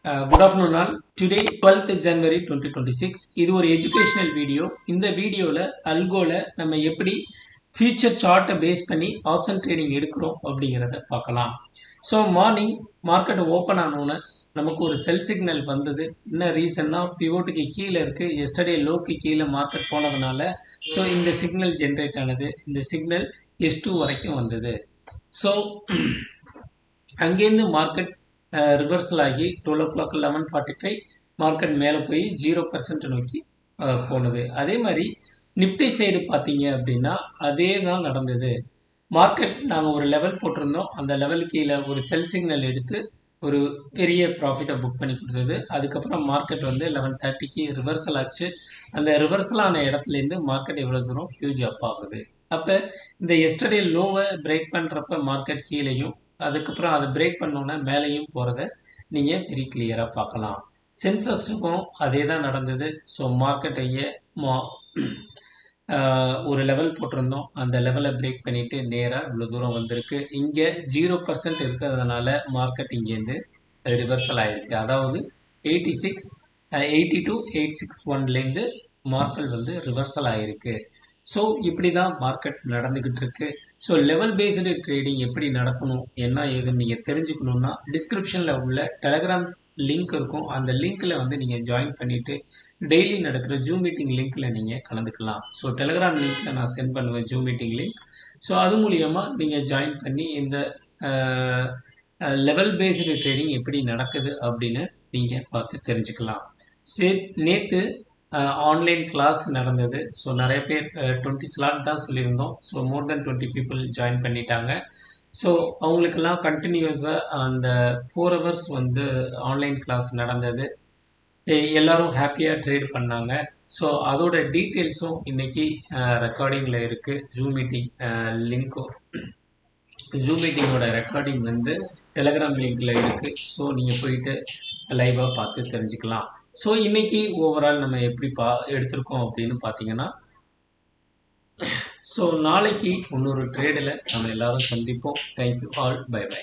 Good afternoon all. Today 12th January 2026. இது ஒரு educational video. இந்த வீடியோவில் அல்கோல நம்ம எப்படி ஃபியூச்சர் சார்ட்டை பேஸ் பண்ணி ஆப்ஷன் ட்ரேடிங் எடுக்கிறோம் அப்படிங்கிறத பார்க்கலாம். ஸோ மார்னிங் மார்க்கெட் ஓப்பன் ஆனோன்னு நமக்கு ஒரு செல் சிக்னல் வந்தது. என்ன ரீசன்னா பிவோட்டுக்கு கீழே இருக்குது, எஸ்டர்டே லோக்கு கீழே மார்க்கெட் போனதுனால ஸோ இந்த சிக்னல் ஜென்ரேட் ஆனது. இந்த சிக்னல் S2 வரைக்கும் வந்தது. ஸோ அங்கேருந்து மார்க்கெட் ரிவர்சல் ஆகி 12 o'clock 11:45 மார்க்கெட் மேலே போய் 0% நோக்கி போனது. அதே மாதிரி நிஃப்டி சைடு பார்த்தீங்க அப்படின்னா அதே தான் நடந்தது. மார்க்கெட் நாங்கள் ஒரு லெவல் போட்டிருந்தோம், அந்த லெவல் கீழே ஒரு செல் சிக்னல் எடுத்து ஒரு பெரிய ப்ராஃபிட்டை புக் பண்ணி கொடுத்தது. அதுக்கப்புறம் மார்க்கெட் வந்து 11:30க்கு ரிவர்சல் ஆச்சு. அந்த ரிவர்சல் ஆன இடத்துலேருந்து மார்க்கெட் எவ்வளோ தூரம் ஹியூஜ் அப் ஆகுது. அப்போ இந்த எஸ்டர்டே லோவை பிரேக் பண்ணுறப்ப மார்க்கெட் கீழேயும் அதுக்கப்புறம் அதை பிரேக் பண்ணோன்னா மேலேயும் போகிறத நீங்கள் வெரி கிளியராக பார்க்கலாம். சென்செக்ஸுக்கும் அதே தான் நடந்தது. ஸோ மார்க்கெட்டையே ஒரு லெவல் போட்டிருந்தோம், அந்த லெவலை பிரேக் பண்ணிவிட்டு நேராக இவ்வளோ தூரம் வந்திருக்கு. இங்கே 0% இருக்கிறதுனால மார்க்கெட் இங்கேருந்து ரிவர்சல் ஆகிருக்கு. அதாவது 82,861லேருந்து மார்க்கெட் வந்து ரிவர்சல் ஆகிருக்கு. ஸோ இப்படி தான் மார்க்கெட் நடந்துக்கிட்டு இருக்கு. ஸோ லெவல் பேஸ்டு ட்ரேடிங் எப்படி நடக்கணும் என்ன ஏதுன்னு நீங்கள் தெரிஞ்சுக்கணுன்னா டிஸ்கிரிப்ஷனில் உள்ள டெலகிராம் லிங்க் இருக்கும். அந்த லிங்க்கில் வந்து நீங்கள் ஜாயின் பண்ணிவிட்டு டெய்லி நடக்கிற ஜூம் மீட்டிங் லிங்க்கில் நீங்கள் கலந்துக்கலாம். ஸோ டெலகிராம் லிங்க்கில் நான் சென்ட் பண்ணுவேன் ஜூம் மீட்டிங் லிங்க். ஸோ அது மூலியமாக நீங்கள் ஜாயின் பண்ணி இந்த லெவல் பேஸ்டு ட்ரேடிங் எப்படி நடக்குது அப்படின்னு நீங்கள் பார்த்து தெரிஞ்சுக்கலாம். நேற்று ஆன்லைன் கிளாஸ் நடந்தது. ஸோ நிறைய பேர் 20 ஸ்லாட் தான் சொல்லியிருந்தோம். ஸோ மோர் தென் 20 பீப்புள் ஜாயின் பண்ணிட்டாங்க. ஸோ அவங்களுக்கெல்லாம் கண்டினியூஸாக அந்த 4 hours வந்து ஆன்லைன் கிளாஸ் நடந்தது. எல்லோரும் ஹாப்பியாக ட்ரேட் பண்ணாங்க. ஸோ அதோட டீட்டெயில்ஸும் இன்றைக்கி ரெக்கார்டிங்கில் இருக்குது. ஜூம் மீட்டிங் லிங்க்கும் ஜூம் மீட்டிங்கோட ரெக்கார்டிங் வந்து டெலகிராம் லிங்க்கில் இருக்குது. ஸோ நீங்கள் போயிட்டு லைவாக பார்த்து தெரிஞ்சுக்கலாம். ஸோ இன்றைக்கி ஓவரால் நம்ம எப்படி எடுத்திருக்கோம் அப்படின்னு பார்த்தீங்கன்னா, ஸோ நாளைக்கு இன்னொரு ட்ரேடில் நம்ம எல்லாரும் சந்திப்போம். Thank you all. Bye by.